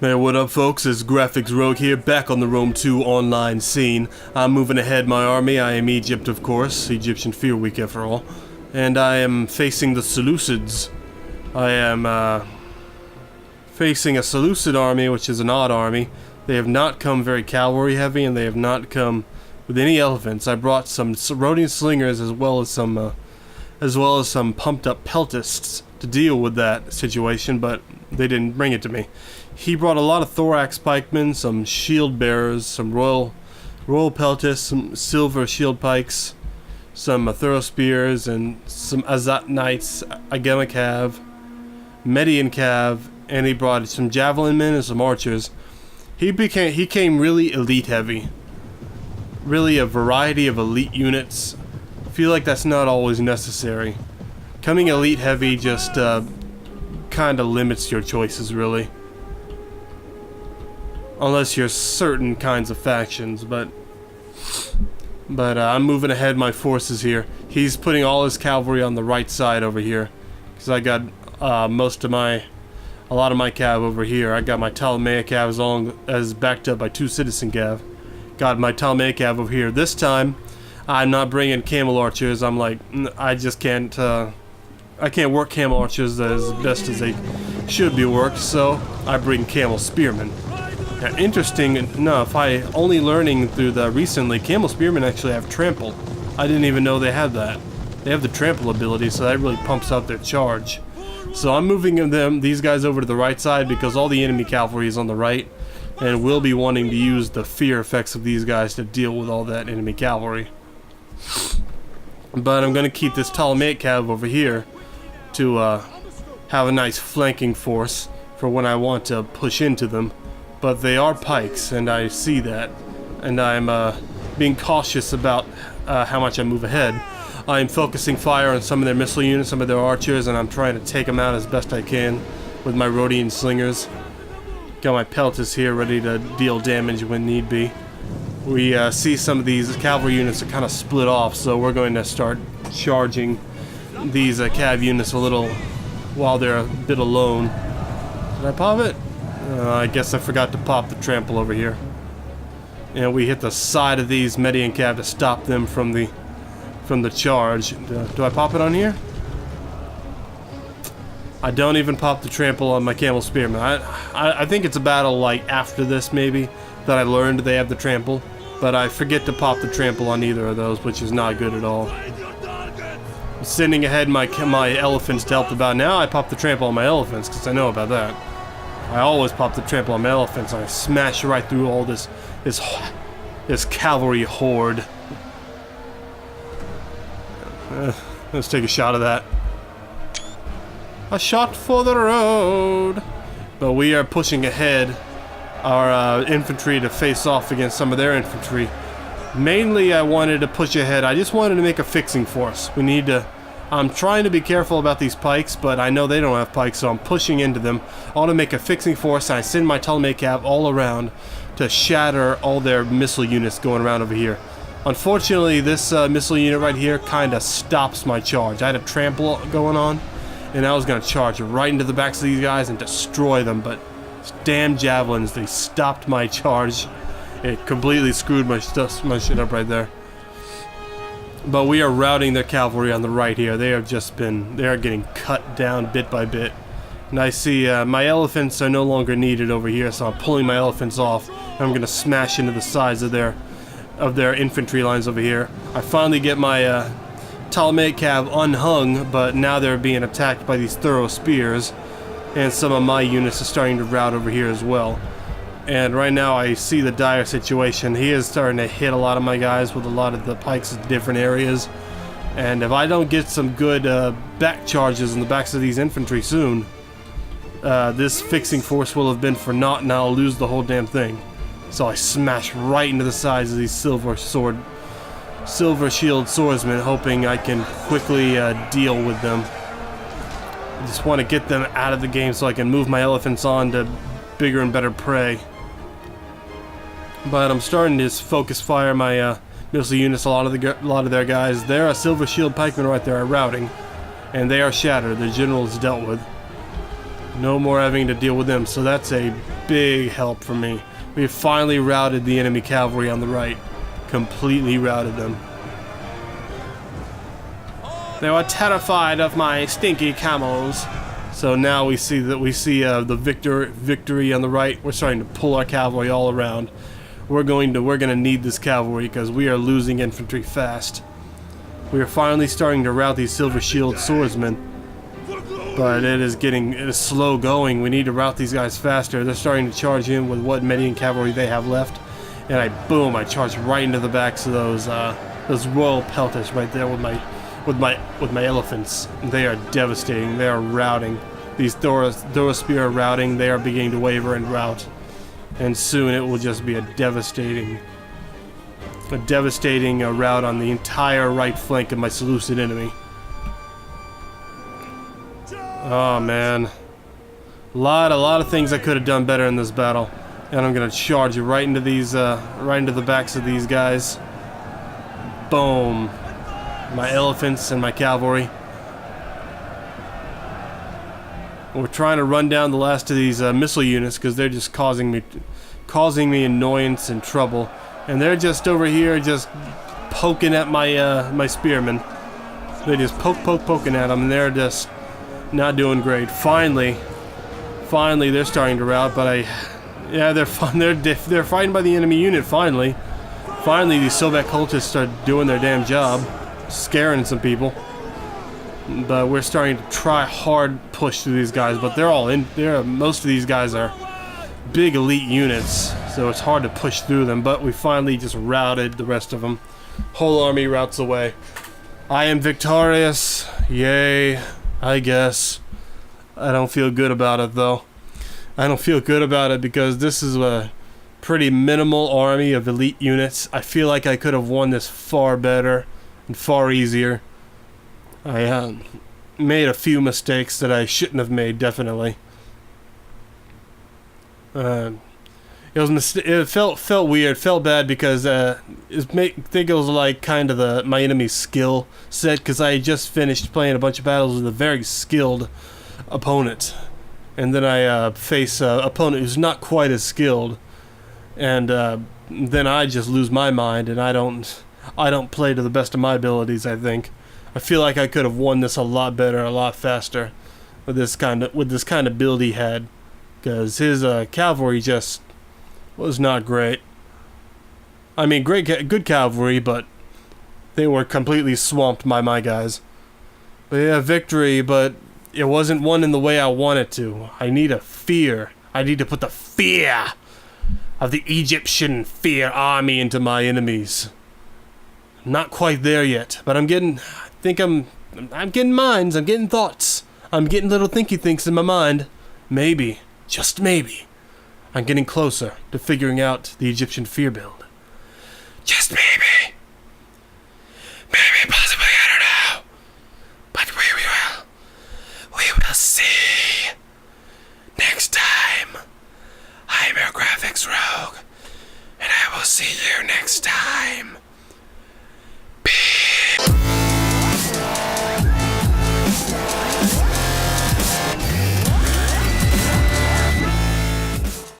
Hey, what up folks, it's Graphics Rogue here, back on the Rome 2 online scene. I'm moving ahead my army. I am Egypt, of course, Egyptian Fear Week after all. And I am facing the Seleucids. I am facing a Seleucid army, which is an odd army. They have not come very cavalry heavy, and they have not come with any elephants. I brought some Rhodian slingers as well as some pumped up peltists to deal with that situation, but they didn't bring it to me. He brought a lot of thorax pikemen, some shield bearers, some royal peltists, some silver shield pikes, some thorough spears, and some Azat knights, Agema cav, Median cav, and he brought some javelin men and some archers. He came really elite heavy. Really a variety of elite units. I feel like that's not always necessary. Coming elite heavy just kind of limits your choices, really. Unless you're certain kinds of factions, but I'm moving ahead my forces here. He's putting all his cavalry on the right side over here, because I got a lot of my cav over here. I got my Ptolemaic cav as long as backed up by 2 citizen cav. Got my Ptolemaic cav over here. This time, I'm not bringing camel archers. I'm like, I just can't. I can't work camel archers as best as they should be worked, so I bring camel spearmen. Now, interesting enough, I only learning through the recently, camel spearmen actually have trample. I didn't even know they had that. They have the trample ability, so that really pumps out their charge. So I'm moving these guys over to the right side because all the enemy cavalry is on the right, and we'll be wanting to use the fear effects of these guys to deal with all that enemy cavalry. But I'm going to keep this Ptolemaic cav over here to have a nice flanking force for when I want to push into them. But they are pikes, and I see that, and I'm being cautious about how much I move ahead. I'm focusing fire on some of their missile units, some of their archers, and I'm trying to take them out as best I can with my Rhodian slingers. Got my peltists here ready to deal damage when need be. We see some of these cavalry units are kind of split off, so we're going to start charging these cav units a little while they're a bit alone. Did I pop it? I guess I forgot to pop the trample over here. And we hit the side of these Median cav to stop them from the charge. Do I pop it on here? I don't even pop the trample on my camel spearmen. I think it's a battle like after this maybe that I learned they have the trample, but I forget to pop the trample on either of those, which is not good at all. I'm sending ahead my elephants to help about. Now I pop the trample on my elephants because I know about that. I always pop the trample on my elephants and I smash right through all this cavalry horde. Let's take a shot of that. A shot for the road. But we are pushing ahead our infantry to face off against some of their infantry. Mainly I wanted to push ahead. I just wanted to make a fixing force. I'm trying to be careful about these pikes, but I know they don't have pikes, so I'm pushing into them. I want to make a fixing force, and I send my Ptolemaic cav all around to shatter all their missile units going around over here. Unfortunately, this missile unit right here kind of stops my charge. I had a trample going on, and I was going to charge right into the backs of these guys and destroy them, but these damn javelins, they stopped my charge. It completely screwed my shit up right there. But we are routing their cavalry on the right here. They are getting cut down bit by bit. And I see my elephants are no longer needed over here, so I'm pulling my elephants off. And I'm going to smash into the sides of their infantry lines over here. I finally get my Ptolemaic cav unhung, but now they're being attacked by these thorough spears. And some of my units are starting to rout over here as well. And right now I see the dire situation. He is starting to hit a lot of my guys with a lot of the pikes in different areas. And if I don't get some good back charges in the backs of these infantry soon, this fixing force will have been for naught and I'll lose the whole damn thing. So I smash right into the sides of these silver shield swordsmen, hoping I can quickly deal with them. I just want to get them out of the game so I can move my elephants on to bigger and better prey. But I'm starting to focus fire my missile units. A lot of their guys. They're a silver shield pikemen right there are routing, and they are shattered. The general is dealt with. No more having to deal with them. So that's a big help for me. We have finally routed the enemy cavalry on the right. Completely routed them. They were terrified of my stinky camels. So now we see that the victory on the right. We're starting to pull our cavalry all around. We're gonna need this cavalry because we are losing infantry fast. We are finally starting to rout these silver shield swordsmen, but it is slow going. We need to rout these guys faster. They're starting to charge in with what Median cavalry they have left, and I charge right into the backs of those royal pelters right there with my elephants. They are devastating. They are routing. These Thorospear are routing. They are beginning to waver and rout. And soon it will just be a devastating rout on the entire right flank of my Seleucid enemy. Oh man. A lot of things I could have done better in this battle. And I'm gonna charge right into the backs of these guys. Boom. My elephants and my cavalry. We're trying to run down the last of these missile units because they're just causing me annoyance and trouble, and they're just over here just poking at my spearmen. They just poking at them, and they're just not doing great. Finally, they're starting to rout, but they're fighting by the enemy unit. Finally, these Soviet cultists start doing their damn job, scaring some people. But we're starting to try hard push through these guys, but most of these guys are big elite units, so it's hard to push through them. But we finally just routed the rest of them. Whole army routs away. I am victorious. Yay, I guess. I don't feel good about it though. I don't feel good about it because this is a pretty minimal army of elite units. I feel like I could have won this far better and far easier. I made a few mistakes that I shouldn't have made, definitely. It felt weird, felt bad because I think it was like kind of my enemy's skill set, because I had just finished playing a bunch of battles with a very skilled opponent, and then I face an opponent who's not quite as skilled, and then I just lose my mind, and I don't play to the best of my abilities. I feel like I could have won this a lot better, a lot faster, with this kind of build he had, because his cavalry just was not great. I mean, good cavalry, but they were completely swamped by my guys. But yeah, victory, but it wasn't won in the way I wanted to. I need to put the fear of the Egyptian army into my enemies. Not quite there yet, but I'm getting minds, I'm getting thoughts. I'm getting little thinky thinks in my mind. Maybe, just maybe, I'm getting closer to figuring out the Egyptian fear build. Just maybe. Maybe, possibly, I don't know. But we will see. Next time, I'm your graphics rogue, and I will see you next time.